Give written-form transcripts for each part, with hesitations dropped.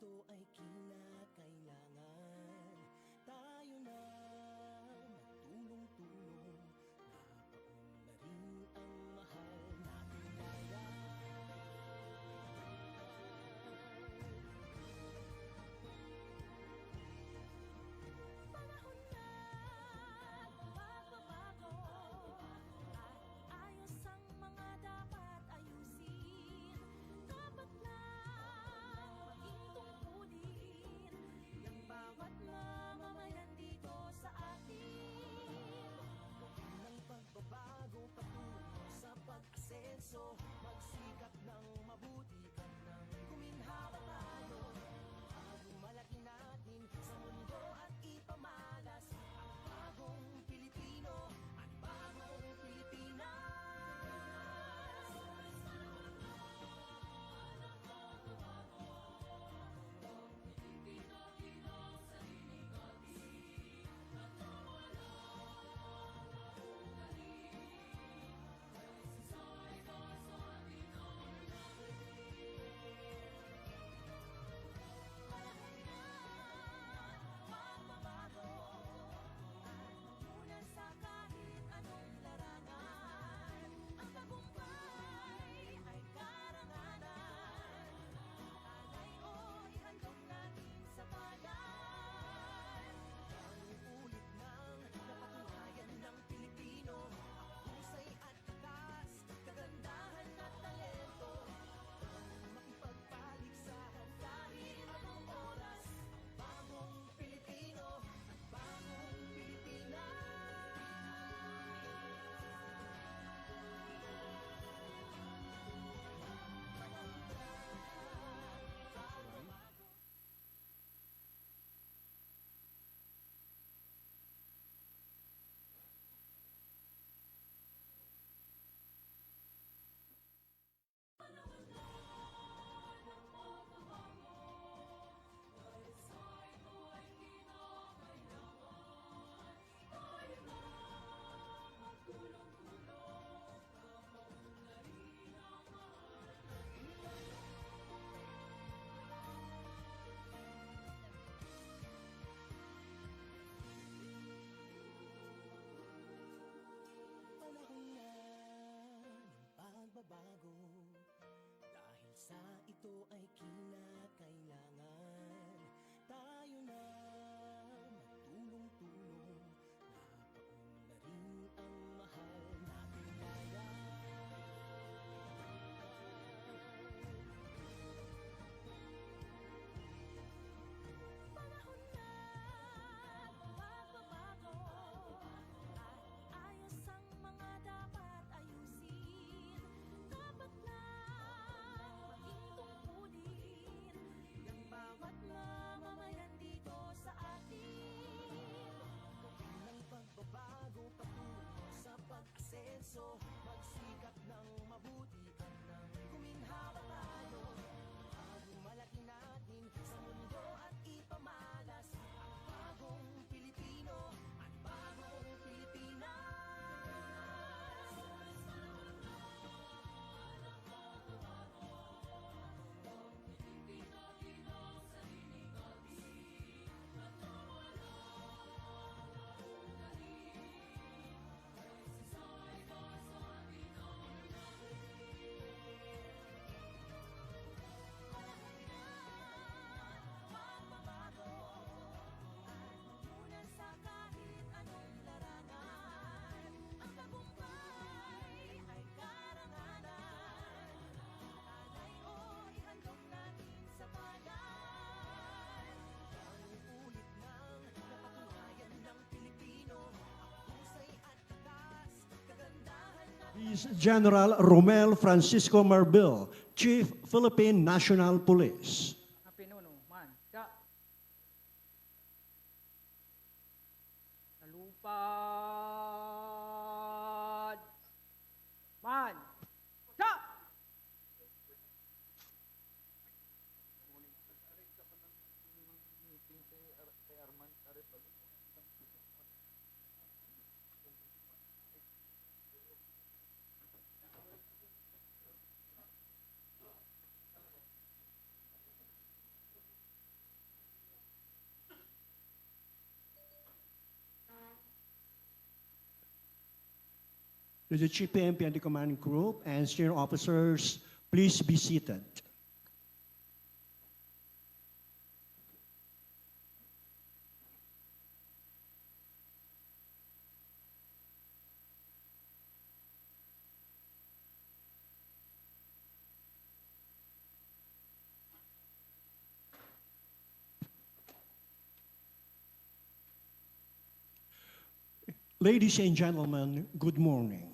ito ay kinakailangan, tayo na magtulong-tulong, napaunlarin ang mahal nating bayan. Panahon na magbabago at ayos ang mga dapat ayusin. Dapat lang maging tungkulin ng bawat mamamayan dito sa atin. Ng pagbabago patungo sa pag-asenso, magsikap ng mabuti ka nang guminhawa tayo. Malaki natin sa mundo at ipamalas ang bagong Pilipino at bagong Pilipinas. Magbabago at magmunan sa kahit anong larangan. Ang tagumpay ay karangalan. Alay o ihandog natin sa bayan. Ang ulit ng napatunayan ng Pilipino, ang husay at takas, kagandahan at talento. Makipagpaligsahan kahit anong oras, bagong Pilipino at bagong Pilipinas. Panahon na ng pagbabago, dahil sa ito ay kinakailangan, tayo na magtulong-tulong, napaunlarin ang mahal nating bayan. Panahon na magbabago at ayos ang mga dapat ayusin. Dapat lang maging tungkulin ng bawat mamamayan dito sa atin. Ng pagbabago patungo sa pag-asenso, magsikap ng mabuti ka nang guminhawa tayo. Malaki natin sa mundo at ipamalas ang bagong Pilipino at bagong Pilipinas. Magbabago at magmunan sa kahit anong larangan. Ang tagumpay ay karangalan. Alay o ihandog natin sa bayan. Ang ulit ng napatunayan ng Pilipino, ang husay at takas, kagandahan at is General Romel Francisco Marbil, Chief Philippine National Police. Mga pinuno, man, ka. Nalupad. Man, ka. to the Chief PNP and the Command Group and senior officers, please be seated. Ladies and gentlemen, good morning,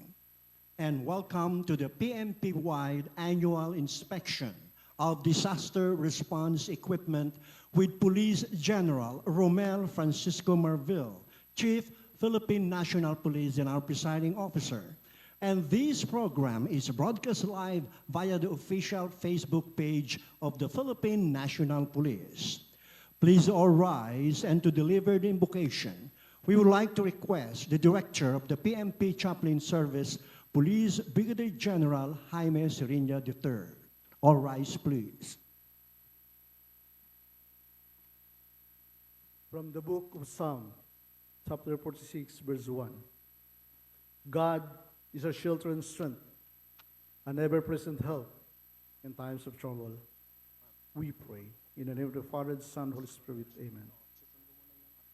and welcome to the PNP-wide annual inspection of disaster response equipment with Police General Romel Francisco Marvil, Chief Philippine National Police and our presiding officer. And this program is broadcast live via the official Facebook page of the Philippine National Police. Please all rise, and to deliver the invocation, we would like to request the Director of the PNP Chaplain Service, Police Brigadier General Jaime Seriña III. All rise, please. From the book of Psalm, chapter 46, verse 1. God is our shelter and strength, an ever-present help in times of trouble. We pray in the name of the Father, the Son, and Holy Spirit. Amen.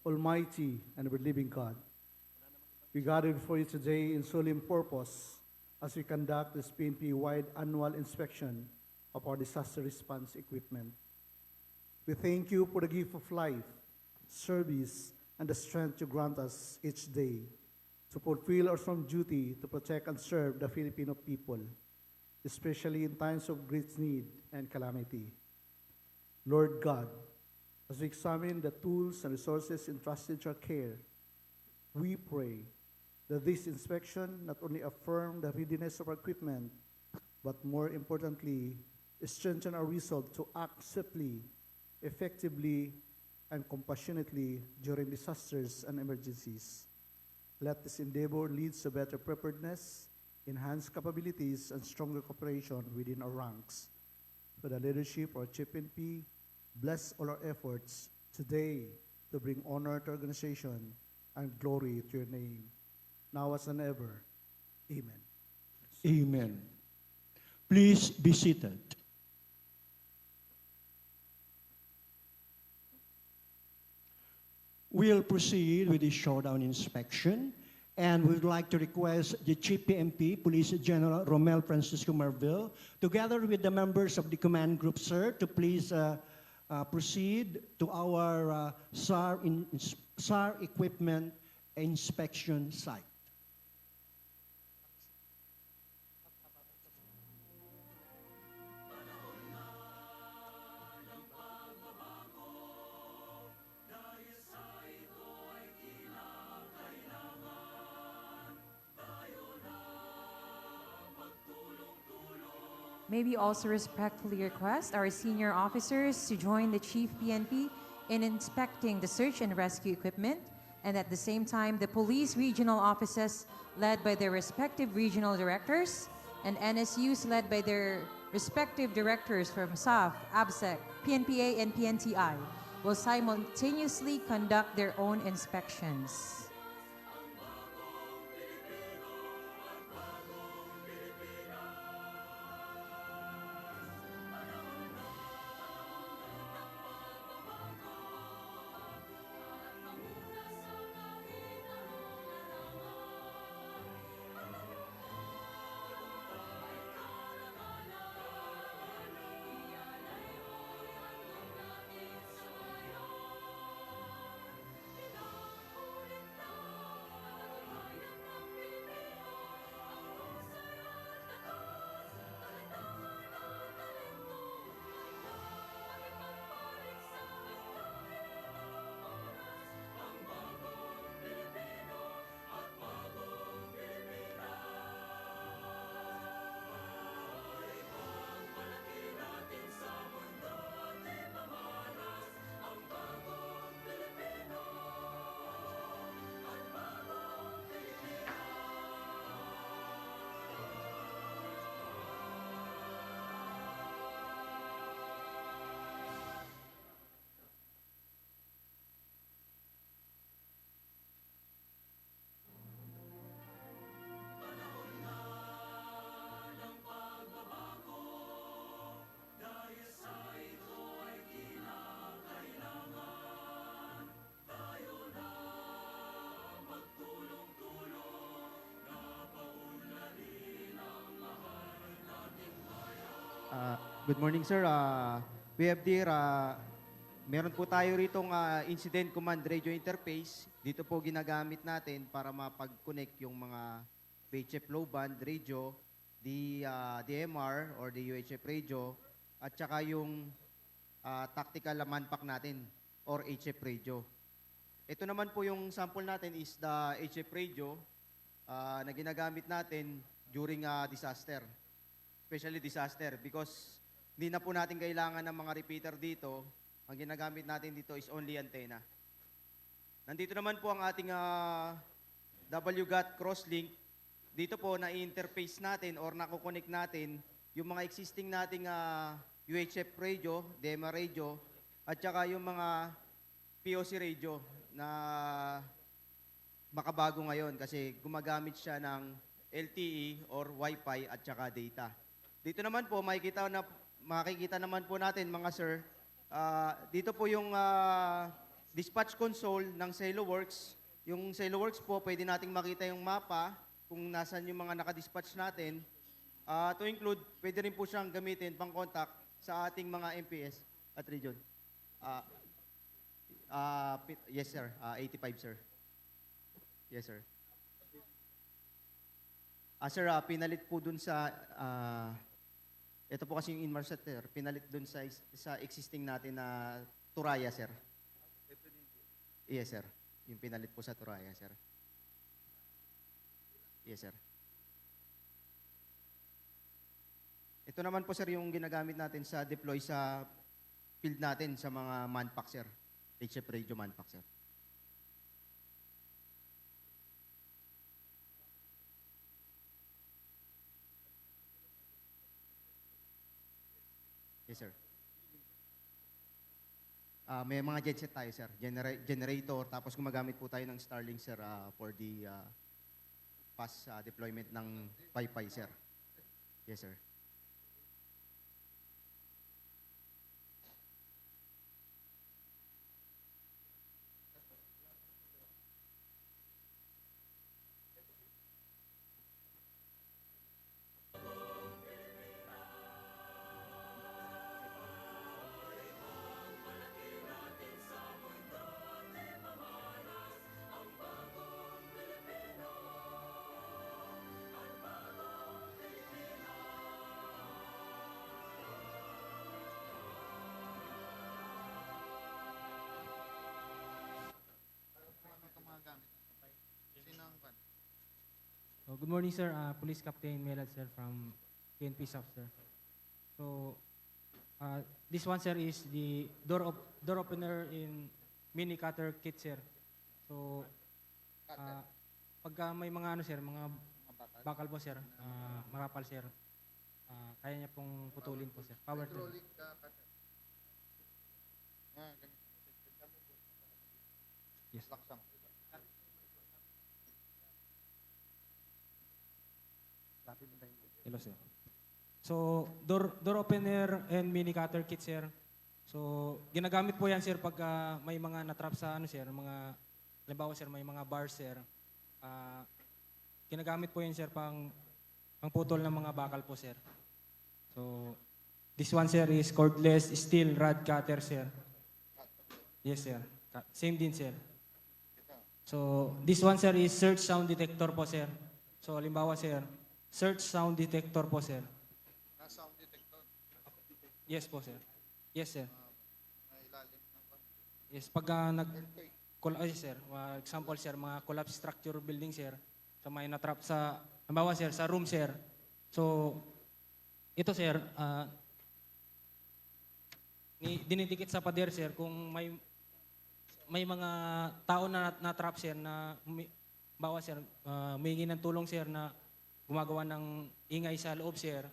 Almighty and ever-living God, we gather before you today in solemn purpose as we conduct this PNP-wide annual inspection of our disaster response equipment. We thank you for the gift of life, service, and the strength you grant us each day to fulfill our solemn duty to protect and serve the Filipino people, especially in times of great need and calamity. Lord God, as we examine the tools and resources entrusted to our care, we pray that this inspection not only affirm the readiness of our equipment, but more importantly, strengthen our resolve to act swiftly, effectively, and compassionately during disasters and emergencies. Let this endeavor lead to better preparedness, enhanced capabilities, and stronger cooperation within our ranks. For the leadership of our CHIPNP, bless all our efforts today to bring honor to our organization and glory to your name, now as and ever. Amen. Amen. Please be seated. We'll proceed with the showdown inspection, and we would like to request the Chief PNP, Police General Romel Francisco Marvil, together with the members of the command group, sir, to please proceed to our SAR equipment inspection site. May we also respectfully request our senior officers to join the Chief PNP in inspecting the search and rescue equipment, and at the same time, the police regional offices led by their respective regional directors, and NSUs led by their respective directors from SAF, ABSEC, PNPA, and PNTI will simultaneously conduct their own inspections. Good morning, sir. We have there, meron po tayo ritong incident command radio interface. Dito po ginagamit natin para mapag-connect yung mga VHF low band radio, DMR or the UHF radio, at saka yung tactical manpack natin or HF radio. Ito naman po yung sample natin is the HF radio na ginagamit natin during disaster. Especially disaster because hindi na po natin kailangan ng mga repeater dito. Ang ginagamit natin dito is only antenna. Nandito naman po ang ating WGAT crosslink. Dito po na-interface natin or nakukonect natin yung mga existing nating UHF radio, DMR radio, at saka yung mga POC radio na makabago ngayon kasi gumagamit siya ng LTE or Wi-Fi at saka data. Dito naman po, makikita naman po natin mga sir, dito po yung dispatch console ng SeloWorks. Yung SeloWorks po, pwede nating makita yung mapa kung nasan yung mga nakadispatch natin. To include, pwede rin po siyang gamitin pang contact sa ating mga MPS at region. Yes sir, 85 sir. Yes sir. Sir, pinalit po dun sa, ito po kasi yung Inmarsat sir, pinalit dun sa existing natin na Turaya sir. Yes sir, yung pinalit po sa Turaya sir. Yes sir. Ito naman po sir yung ginagamit natin sa deploy sa field natin sa mga manpack sir. HF radio manpack sir. Yes, sir. May mga genset tayo, sir. Generator, tapos gumagamit po tayo ng Starlink, sir, for the fast deployment ng Wi-Fi, sir. Yes, sir. Good morning, sir. Police Captain Melad, sir, from PNP South, sir. So, this one, sir, is the door opener in mini cutter kit, sir. So, pagka may mga ano, sir, mga bakal po, sir, marapal, sir, kaya niya pong putulin po, sir. Power tool. Yes. Hello, sir. So, door opener and mini cutter kit, sir. So, ginagamit po yan, sir, pag may mga natrap sa, ano, sir, mga, halimbawa, sir, may mga bars, sir. Ginagamit po yan, sir, pang putol ng mga bakal po, sir. So, this one, sir, is cordless steel rod cutter, sir. Yes, sir. Same din, sir. So, this one, sir, is search sound detector po, sir. So, halimbawa, sir, search sound detector po, sir. Sound detector. Yes po, sir. Yes, sir. Yes, pag yes, sir. Example, sir, mga collapse structure building, sir. So, may natrap sa, halimbawa, sir, sa room, sir. So, ito, sir, dinidikit sa pader, sir, kung may mga tao na natrap, sir, na bawa, sir, humingi ng tulong, sir, na gumagawa ng ingay sa loob, sir.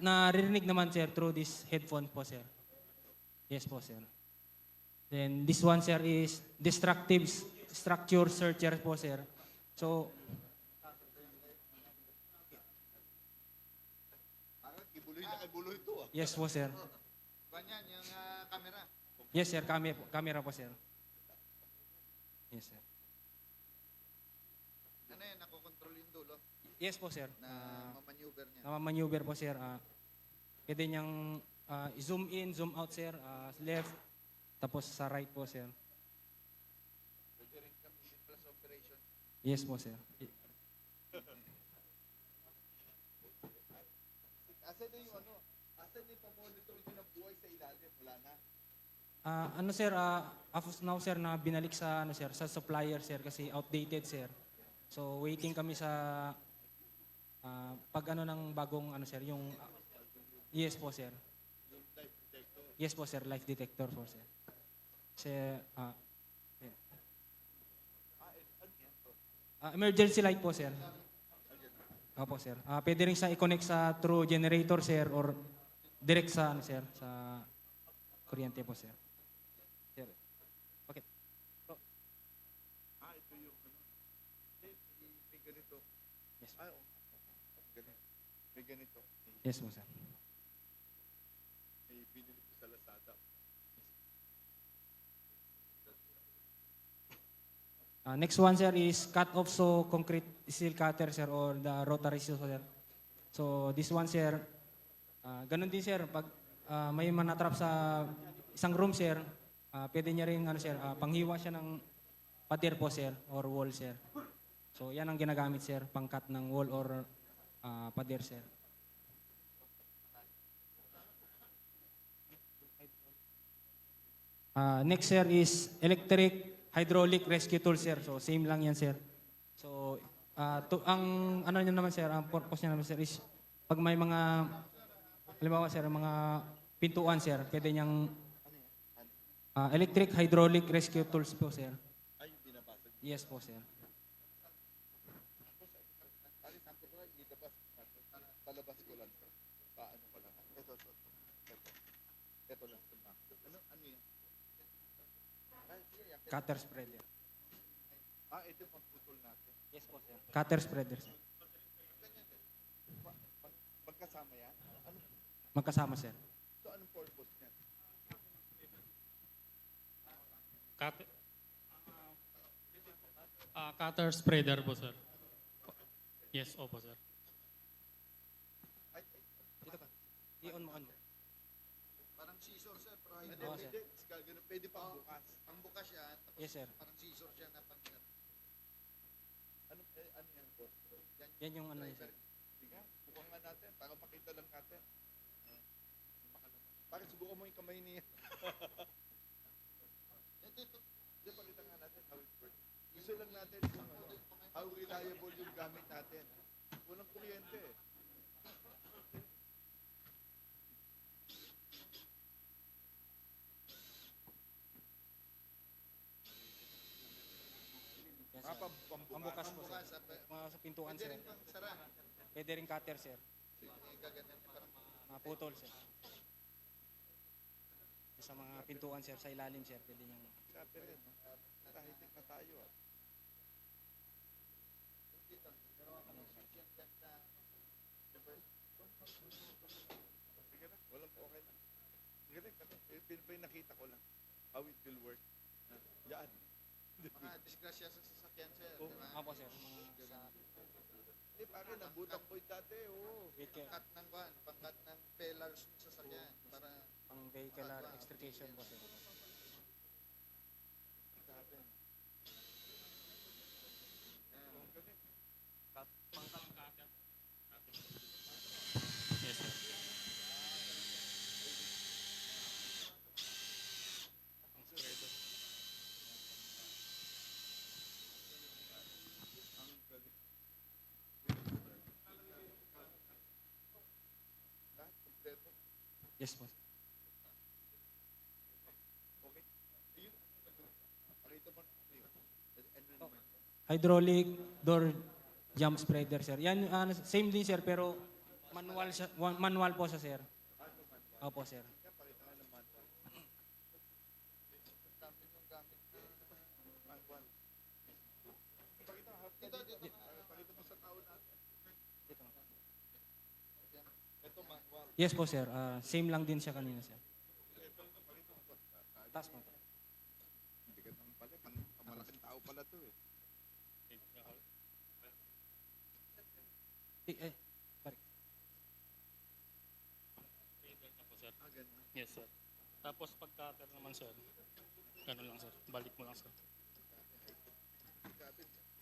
Naririnig naman, sir, through this headphone po, sir. Yes po, sir. Then, this one, sir, is destructive structure searcher po, sir. So, Ibuloy ito ah. yes po, sir. Ganyan, yung camera. Yes, sir. Camera po, sir. Yes, sir. Ano yan, nakokontrol yung dulo Yes po, sir. na mamaneuver niya. Namamaneuver po, sir. Pwede niyang zoom in, zoom out, sir. Left, tapos sa right po, sir. Yes po, sir. Asan na yung ano? Asan yung pamonitor nyo ng buhay sa ilalim? Wala na. Ano sir, as of now sir na binalik sa ano sir, sa supplier sir kasi outdated sir. So waiting kami sa pag ano ng bagong ano sir, yung yes po sir. Yes po sir, life detector po sir. Sir, emergency light po sir. Opo sir. Pwede rin siya i-connect sa through generator sir or direct sa ano sir, sa kuryente po sir. Sir. Okay. So, Ito yung ano. May ganito. yes. Oo. Ganito. May ganito. Yes po sir. May binili ko sa Lazada. Next one, sir, is cut off so concrete steel cutter, sir, or the rotary saw, sir. So this one, sir, ganun din, sir, pag may manatrap sa isang room, sir, pwede niya rin, ano, sir, panghiwa siya ng pader po, sir, or wall, sir. So yan ang ginagamit, sir, pang-cut ng wall or pader, sir. Next, sir, is electric hydraulic rescue tool, sir. So, same lang yan, sir. So, ang ano niya naman, sir, ang purpose niya naman, sir, is pag may mga, halimbawa, sir, mga pintuan, sir, pwede niyang electric hydraulic rescue tools po, sir. Ay, yung binabasa. Yes po, sir. Palabas ko lang. Paano ko lang. Ito. Ito lang. Ano yan? Cutter spreader. Ito yung pagputol natin. Yes po, sir. Cutter spreader, sir. Magkasama yan? Ano? Magkasama, sir. So, anong purpose niya? Cutter spreader po, sir. Yes, opo, sir. Dito ka. I-on mo, on mo. Parang scissor, sir. Pero hindi, Oo, sir. Pwede pang bukas. Pang bukas yan. Tapos Yes, sir. parang scissor siya na pang ano yan po? Yan yung ano, sir. Sige, bukan nga natin para makita lang natin. Bakit subukan mo yung kamay niya? Ito, pakita nga natin how it works. Gusto lang natin kung how reliable yung gamit natin. Walang kuryente eh. Yes, sir. Pambukas po, sir. Mga sa pintuan, Pwede sir. rin pang sara. Pwede rin cutter, sir. Gaganyan parang Mga putol, sir. Sa mga pintuan, sir, sa ilalim, sir, pwede niyang... sabi rin. Tahitik na tayo ah. Sige na, walang okay lang. Galing, nakita ko lang how it will work. Yan. Disgrasya sa sasakyan, sir. Apo, sir. Mga sa... Hindi, pare, nabutang ko yung dati, oo. Vehicle, Pangkat ng pillars ng sasakyan. Para pang vehicular extrication po, sir. sabi. Yes, sir. Ang spreader. Lahat, kompleto. Yes po. Okay. Ayun. Pakita mo ano yun. Ano naman? Hydraulic door jump spreader, sir. Yan, same din, sir, pero manual, manual po sa sir. Opo, sir. Yan, pakita nga ng manual. Gamit yung gamit. Manual. Pakita mo, dito. Pakita mo sa tao natin. Dito. Ito manual. Yes po, sir. Same lang din siya kanina, sir. Taas mo. Hindi ka naman pala. Malaking tao pala to eh. Bari. Yes, sir. Tapos pag cutter naman, sir, ganun lang, sir. Balik mo lang, sir.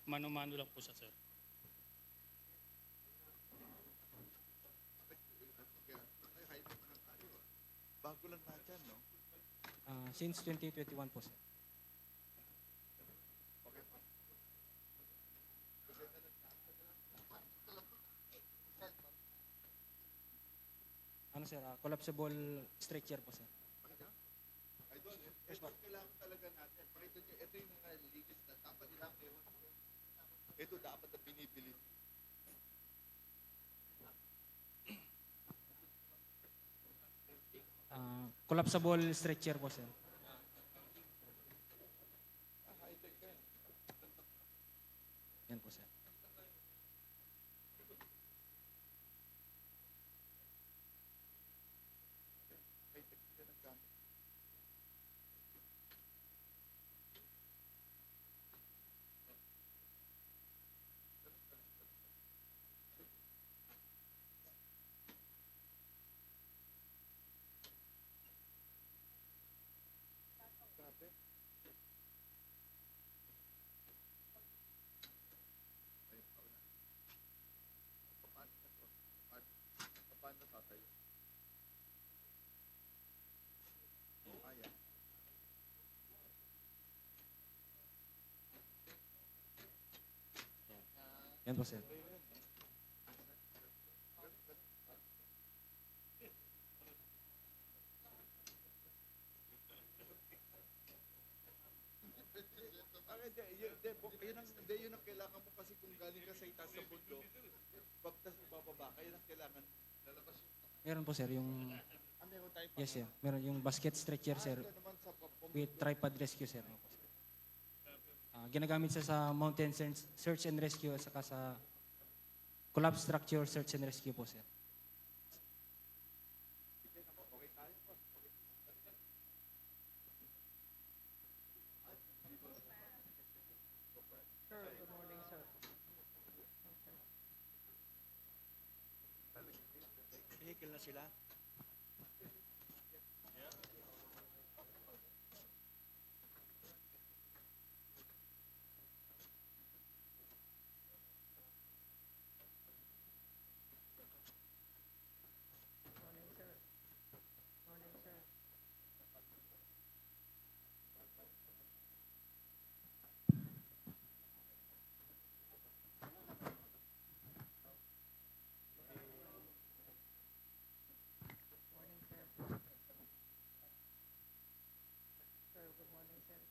Mano-mano lang po siya, sir. Bago lang lahat yan, no? Since 2021 po, sir. Ano, sir? Collapsible stretcher po, sir. Idol, ito kailangan talaga natin. Pakita nyo, ito yung mga ligis na dapat nila meron. Ito dapat na binibili. Collapsible stretcher po, sir. Yan po, sir. Paano tatayo? Ayan. Yan po, sir. Yun ang kailangan mo kasi kung galing ka sa itaas sa bundok, pagtas ibababa, kaya ang kailangan lalabas yung Meron po, sir, yung... meron tayo pa. Yes, sir. Meron yung basket stretcher, sir, Naman sa with tripod rescue, sir. Opo, sir. Ginagamit siya sa mountain search and rescue at saka sa collapse structure search and rescue po, sir. Sir, good morning, sir. Vehicle na sila. Morning, sir. Morning, sir. Morning, sir. Sir, good morning, sir.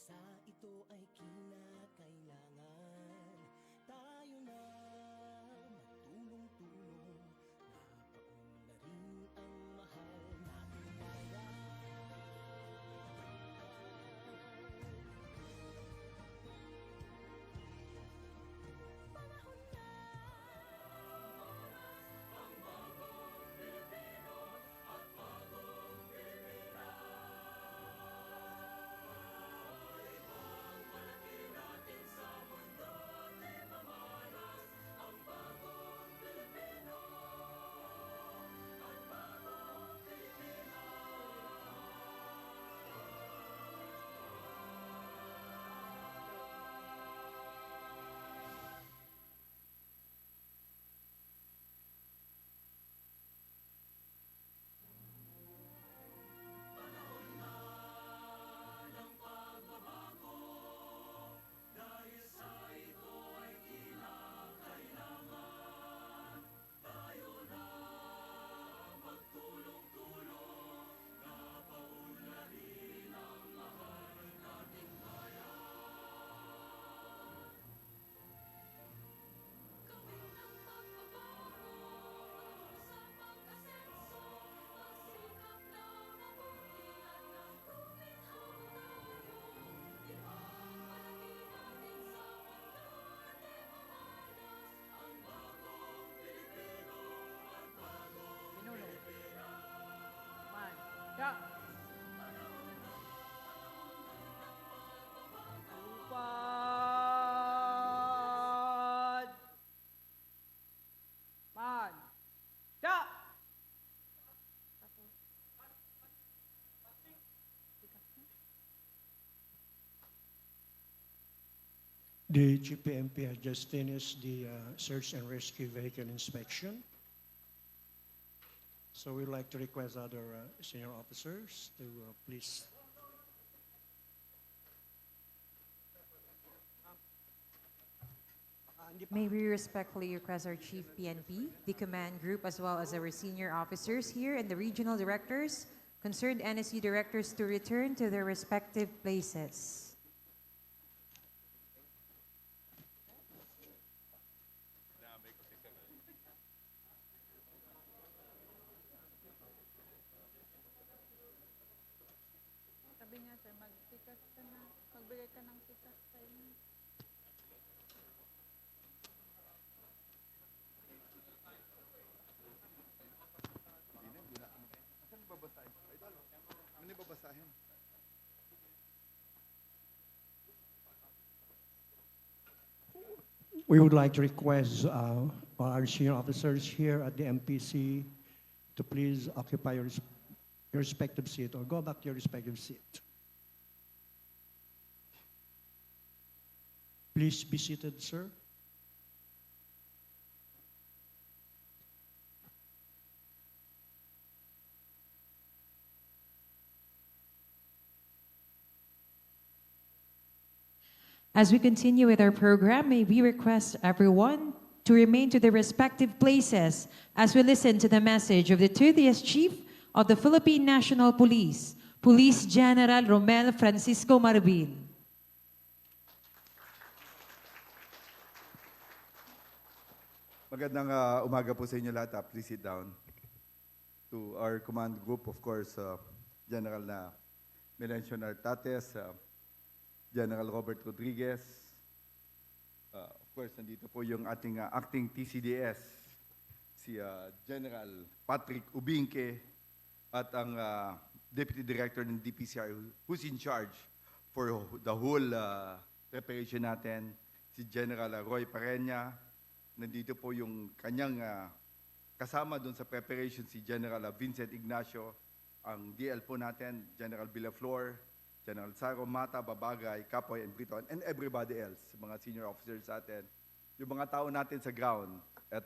sa ito ay kinakailangan tayo na magtulong-tulong, napaunlarin ang mahal nating bayan. Panahon na, oras, ang bagong Pilipino at bagong Pilipinas. Ipagmalaki natin sa mundo at ipamalas ang bagong Pilipino at bagong dahil sa ito ay kinakailangan tayo na magtulong-tulong, napaunlarin ang mahal nating bayan. Gawin ang pagbabago sa pag-asenso, magsikap na mabuti at ng kuminhaw tayo. Ipagmalaki natin sa mundo at ipamalas ang bagong Pilipino at bagong Pinuno. Man. Da. Tupad. Man. Da. The GPMP has just finished the search and rescue vehicle inspection. So we'd like to request other senior officers to please. May we respectfully request our Chief PNP, the command group, as well as our senior officers here and the regional directors, concerned NSU directors to return to their respective places. Sabi niya, sir, magtikas ka na. Magbigay ka ng tikas sa inyo. Hindi na. Asan babasahin? Idol, ano yung babasahin? We would like to request our senior officers here at the MPC to please occupy your respective seat or go back to your respective seat. Please be seated, sir. As we continue with our program, may we request everyone to remain to their respective places as we listen to the message of the 30th Chief of the Philippine National Police, Police General Romel Francisco Marbil. Magandang umaga po sa inyo lahat. Please sit down. To our command group, of course, General na Melencio Nartates, General Robert Rodriguez, of course, nandito po yung ating acting TCDS, si General Patrick Ubingke, at ang Deputy Director ng DPCR who's in charge for the whole preparation natin, si General Roy Parenya. Nandito po yung kanyang kasama doon sa preparation, si General Vincent Ignacio, ang DL po natin, General Villaflor, General Saro Mata, Babagay, Kapoy, and Briton, and everybody else, mga senior officers natin, yung mga tao natin sa ground, at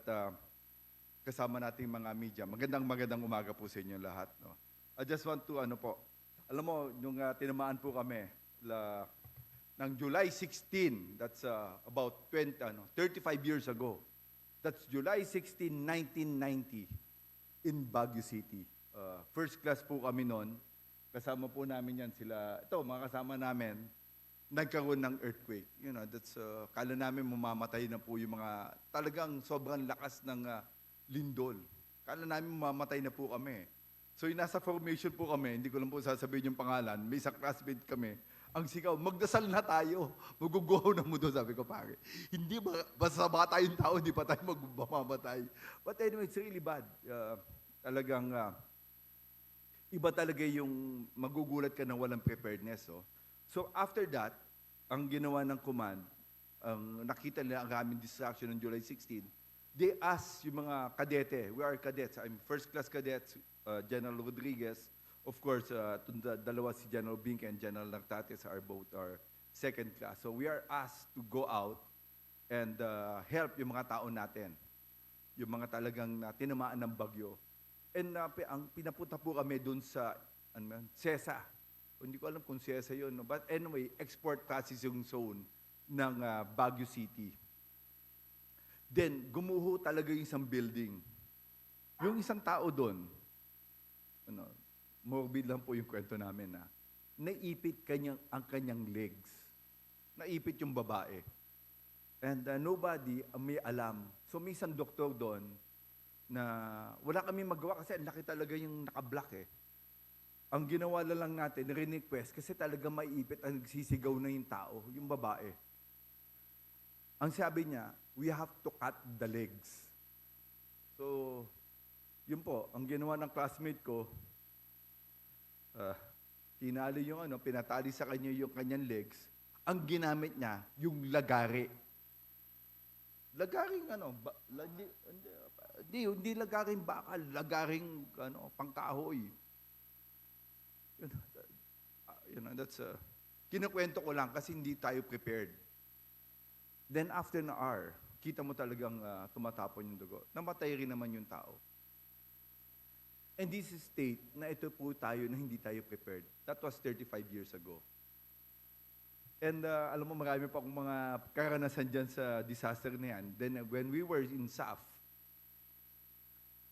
kasama nating mga media. Magandang umaga po sa inyo lahat. No? I just want to, alam mo, yung tinamaan po kami, ng July 16, that's about 35 years ago. That's July 16, 1990, in Baguio City. First class po kami noon. Kasama po namin yan sila. Ito, mga kasama namin, nagkaroon ng earthquake. You know, kala namin mamamatay na po yung mga, talagang sobrang lakas ng lindol. Kala namin mamamatay na po kami. So yung nasa formation po kami, hindi ko lang po sasabihin yung pangalan, may isang classmate kami, ang sigaw, magdasal na tayo. Maguguhaw na mo doon, sabi ko, pare. Hindi ba, basta ba tayong tao, hindi pa tayo magmamamatay. But anyway, it's really bad. Talagang, iba talaga yung magugulat ka na walang preparedness. Oh. So after that, ang ginawa ng command, ang nakita nila ang aming distraction on July 16, they asked yung mga kadete, we are cadets, I'm first class cadets, General Rodriguez, of course, dalawa si General Bink and General Nagtates are both our second class. So we are asked to go out and help yung mga tao natin, yung mga talagang tinamaan ng bagyo. And ang pinapunta po kami doon sa CESA. Hindi ko alam kung CESA yun. No? But anyway, export processing zone ng Baguio City. Then, gumuho talaga yung isang building. Yung isang tao doon, morbid lang po yung kwento namin na naipit ang kanyang legs. Naipit yung babae. And nobody may alam. So may isang doktor doon na wala kami magawa kasi ang laki talaga yung nakablock eh. Ang ginawa lang natin, request kasi talaga maiipit ang nagsisigaw na yung tao, yung babae. Ang sabi niya, we have to cut the legs. So, yun po, ang ginawa ng classmate ko, tinali yung pinatali sa kanya yung kanyang legs, ang ginamit niya, yung lagari. Lagaring hindi lagaring bakal, lagaring pangkahoy. That's kinukwento ko lang kasi hindi tayo prepared. Then after an hour, kita mo talagang tumatapon yung dugo. Namatay rin naman yung tao. And this is state na ito po tayo na hindi tayo prepared. That was 35 years ago. And alam mo, marami pa akong mga karanasan dyan sa disaster na yan. Then when we were in SAF,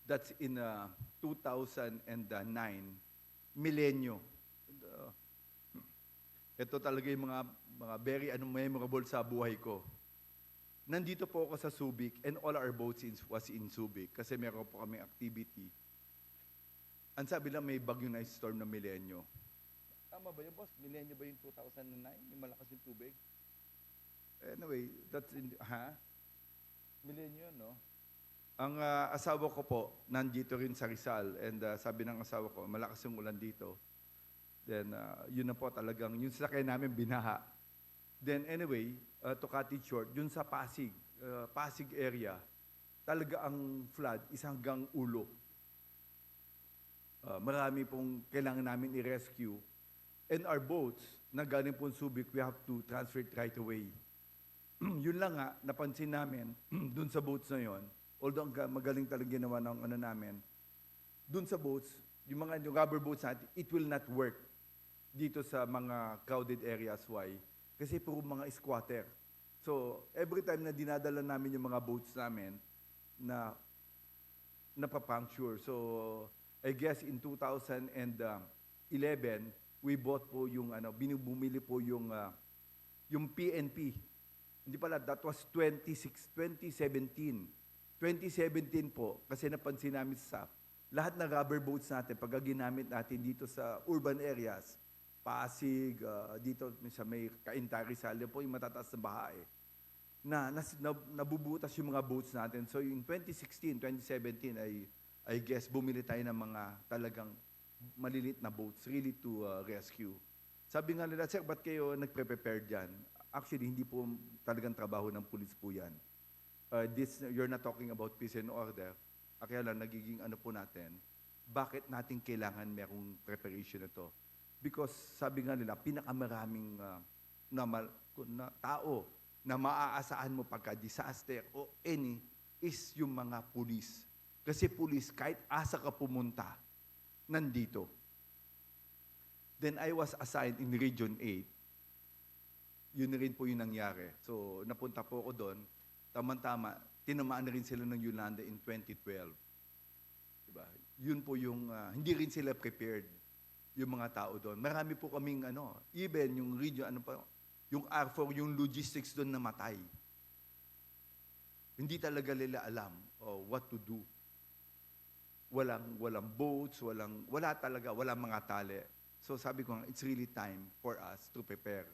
that's in 2009, Milenyo. Ito talaga yung mga very memorable sa buhay ko. Nandito po ako sa Subic and all our boats was in Subic kasi meron po kaming activity. Ang sabi lang may bagyo na storm na Milenyo. Tama ba yun, boss? Milenyo ba yung 2009? Yung malakas yung tubig? Anyway, that's Milenyo, no? Ang asawa ko po, nandito rin sa Rizal. And sabi ng asawa ko, malakas yung ulan dito. Then, yun na po talagang, yung sasakyan namin binaha. Then anyway, to cut it short, yun sa Pasig area, talaga ang flood is hanggang ulo. Marami pong kailangan namin i-rescue. And our boats, na galing po Subic, we have to transfer it right away. Yun lang nga, napansin namin, dun sa boats na yon, although magaling talaga ginawa ng namin, dun sa boats, yung rubber boats natin, it will not work dito sa mga crowded areas. Why? Kasi puro mga squatter. So, every time na dinadala namin yung mga boats namin, na napapuncture. So, I guess in 2011, we bought po yung bumili po yung PNP. Hindi pala, that was 2017. 2017 po, kasi napansin namin sa SAF, lahat ng rubber boats natin, pag ginamit natin dito sa urban areas, Pasig, dito sa may Cainta, Rizal, po yung matataas na baha nabubutas yung mga boats natin. So in 2016, 2017, I guess, bumili tayo ng mga talagang malilit na boats, really to rescue. Sabi nga nila, sir, ba't kayo nagpre-prepare dyan? Actually, hindi po talagang trabaho ng pulis po yan. You're not talking about peace and order. Kaya lang, nagiging po natin, bakit natin kailangan merong preparation na to? Because sabi nga nila, pinakamaraming na tao na maaasahan mo pagka-disaster o any is yung mga pulis. Kasi pulis, kahit asa ka pumunta, nandito. Then I was assigned in Region 8. Yun rin po yung nangyari. So, napunta po ako doon. Tama-tama, tinamaan na rin sila ng Yolanda in 2012. Diba? Yun po yung, hindi rin sila prepared, yung mga tao doon. Marami po kaming, even yung region, Yung R4, yung logistics doon namatay. Hindi talaga nila alam what to do. Walang boats, wala talaga, walang mga tali. So sabi ko, it's really time for us to prepare.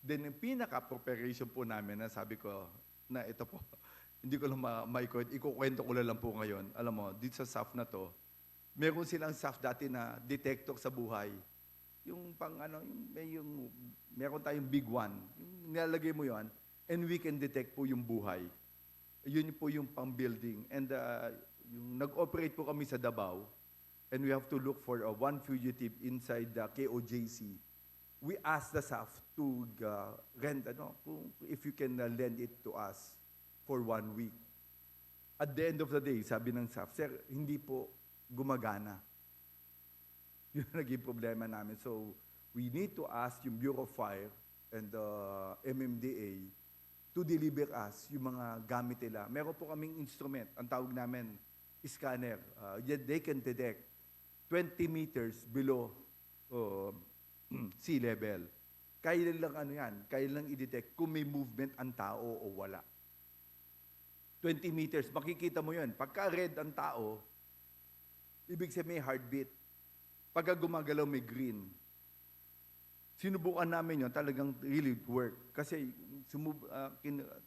Then yung pinaka-preparation po namin na sabi ko, na ito po, hindi ko lang ikukwento ko lang po ngayon. Alam mo, dito sa SAF na to, meron silang SAF dati na detector sa buhay. Yung meron tayong big one. Yung nilalagay mo yon, and we can detect po yung buhay. Yun po yung pang-building. And yung nag-operate po kami sa Davao, and we have to look for one fugitive inside the KOJC. We asked the SAF to rent, if you can lend it to us for 1 week. At the end of the day, sabi ng SAF, sir, hindi po gumagana. Yun ang naging problema namin. So, we need to ask yung Bureau of Fire and the MMDA to deliver us yung mga gamit nila. Meron po kaming instrument, ang tawag namin, scanner. They can detect 20 meters below sea level. Kaya lang i-detect kung may movement ang tao o wala. 20 meters, makikita mo yun. Pagka red ang tao, ibig sabihin may heartbeat. Pagka gumagalaw may green. Sinubukan namin yun, talagang really work. Kasi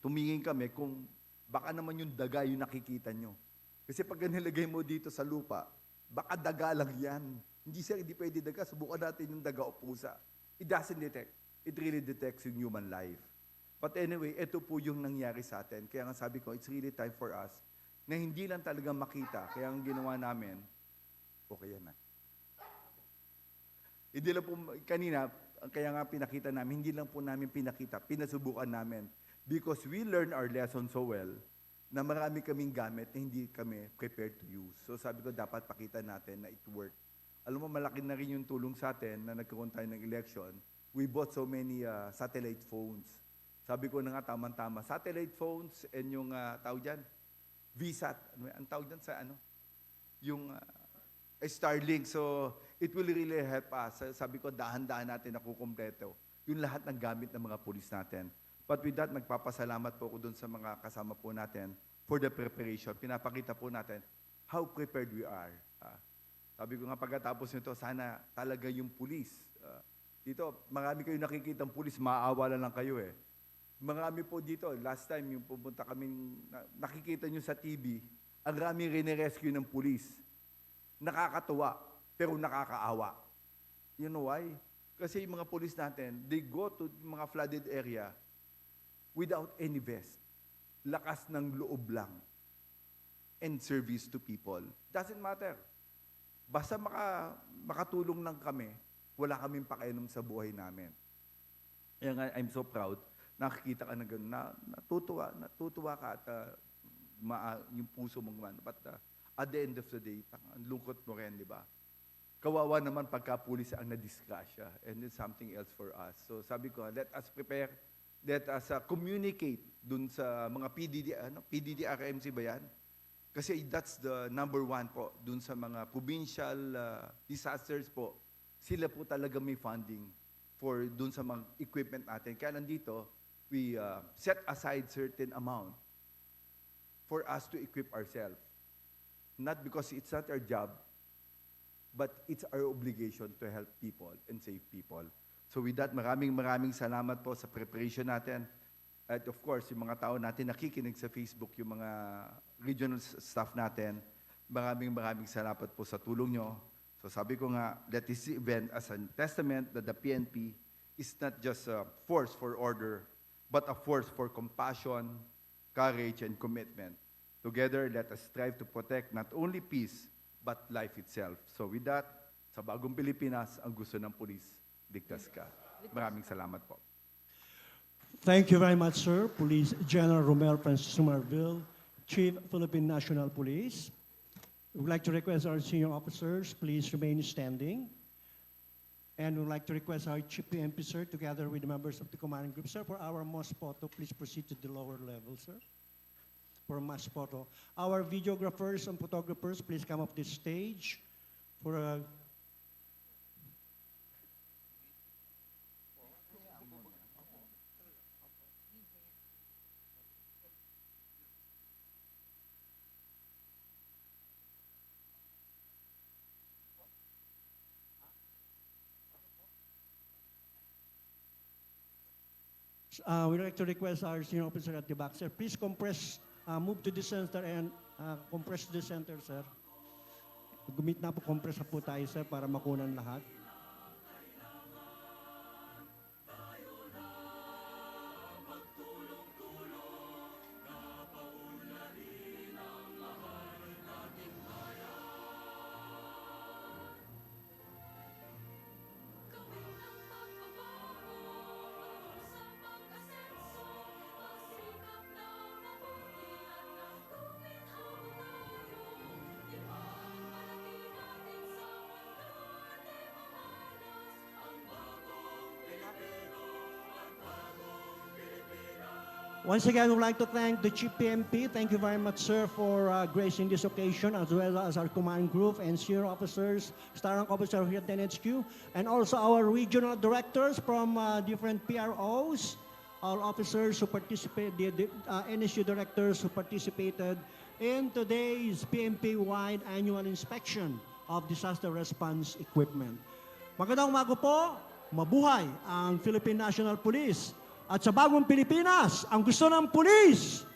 tumingin kami kung baka naman yung daga yung nakikita nyo. Kasi pag nilagay mo dito sa lupa, baka daga lang yan. Hindi sir, hindi pwede daga. Subukan natin yung daga o pusa. It doesn't detect. It really detects yung human life. But anyway, ito po yung nangyari sa atin. Kaya nga sabi ko, it's really time for us na hindi lang talaga makita. Kaya ang ginawa namin, okay yan na. Hindi lang po, kanina, kaya nga pinakita namin, hindi lang po namin pinakita, pinasubukan namin. Because we learn our lesson so well, na marami kaming gamit na hindi kami prepared to use. So sabi ko, dapat pakita natin na it worked. Alam mo, malaki na rin yung tulong sa atin na nagkaroon tayo ng election. We bought so many satellite phones. Sabi ko na nga, tama-tama. Satellite phones and yung tawag dyan, VSAT. Ang tawag dyan sa yung Starlink. So, it will really help us. Sabi ko, dahan-dahan natin na kukumpleto yung lahat ng gamit ng mga pulis natin. But with that, nagpapasalamat po ako dun sa mga kasama po natin for the preparation. Pinapakita po natin how prepared we are. Sabi ko nga, pagkatapos nito, sana talaga yung pulis. Dito, marami kayo nakikitang pulis, maaawala lang kayo eh. Marami po dito, last time yung pumunta kaming, nakikita nyo sa TV, ang raming rinirescue ng pulis. Nakakatuwa, pero nakakaawa. You know why? Kasi yung mga pulis natin, they go to mga flooded area without any vest. Lakas ng loob lang. And service to people. Doesn't matter. Basta makatulong lang kami, wala kaming pakialam sa buhay namin. Kaya nga, I'm so proud. Nakikita ka na gano'n, natutuwa ka at yung puso mong gumana. But at the end of the day, ang lungkot mo rin, di ba? Kawawa naman pagka pulis ang nadisgrasya, and it's something else for us. So sabi ko, let us prepare, let us communicate dun sa mga PDD-RMC ba yan? Kasi that's the number one po, dun sa mga provincial disasters po, sila po talaga may funding for dun sa mga equipment natin. Kaya nandito, we set aside certain amount for us to equip ourselves. Not because it's not our job, but it's our obligation to help people and save people. So with that, maraming salamat po sa preparation natin. At of course, yung mga tao natin nakikinig sa Facebook, yung mga regional staff natin, maraming salamat po sa tulong nyo. So sabi ko nga, let this event as a testament that the PNP is not just a force for order, but a force for compassion, courage, and commitment. Together, let us strive to protect not only peace, but life itself. So with that, sa bagong Pilipinas, ang gusto ng pulis, ligtas ka. Maraming salamat po. Thank you very much, sir. Police General Romel Francis Marville, Chief Philippine National Police. We would like to request our senior officers, please remain standing. And we would like to request our Chief PNP, sir, together with the members of the commanding group. Sir, for our mass photo, please proceed to the lower level, sir. For mass photo. Our videographers and photographers, please come up this stage for a We'd like to request our senior officer at the back, sir. Please compress, move to the center and compress the center, sir. Gumit na po, compress na po tayo, sir, para makunan lahat. Gawin ang pagbabago sa pag-asenso, magsikap na mabuti at guminhawa tayo. Ipagmalaki natin sa mundo di mamalas ang bagong Pilipino at bagong Pilipinas. Once again, we'd like to thank the Chief PNP. Thank you very much, sir, for gracing this occasion, as well as our command group and senior officers, Star Rank Officer here at NHQ, and also our regional directors from different PROs, all officers who participated, the NSU directors who participated in today's PNP-wide annual inspection of disaster response equipment. Magandang umaga po, mabuhay ang Philippine National Police. At sa bagong Pilipinas, ang gusto ng pulis,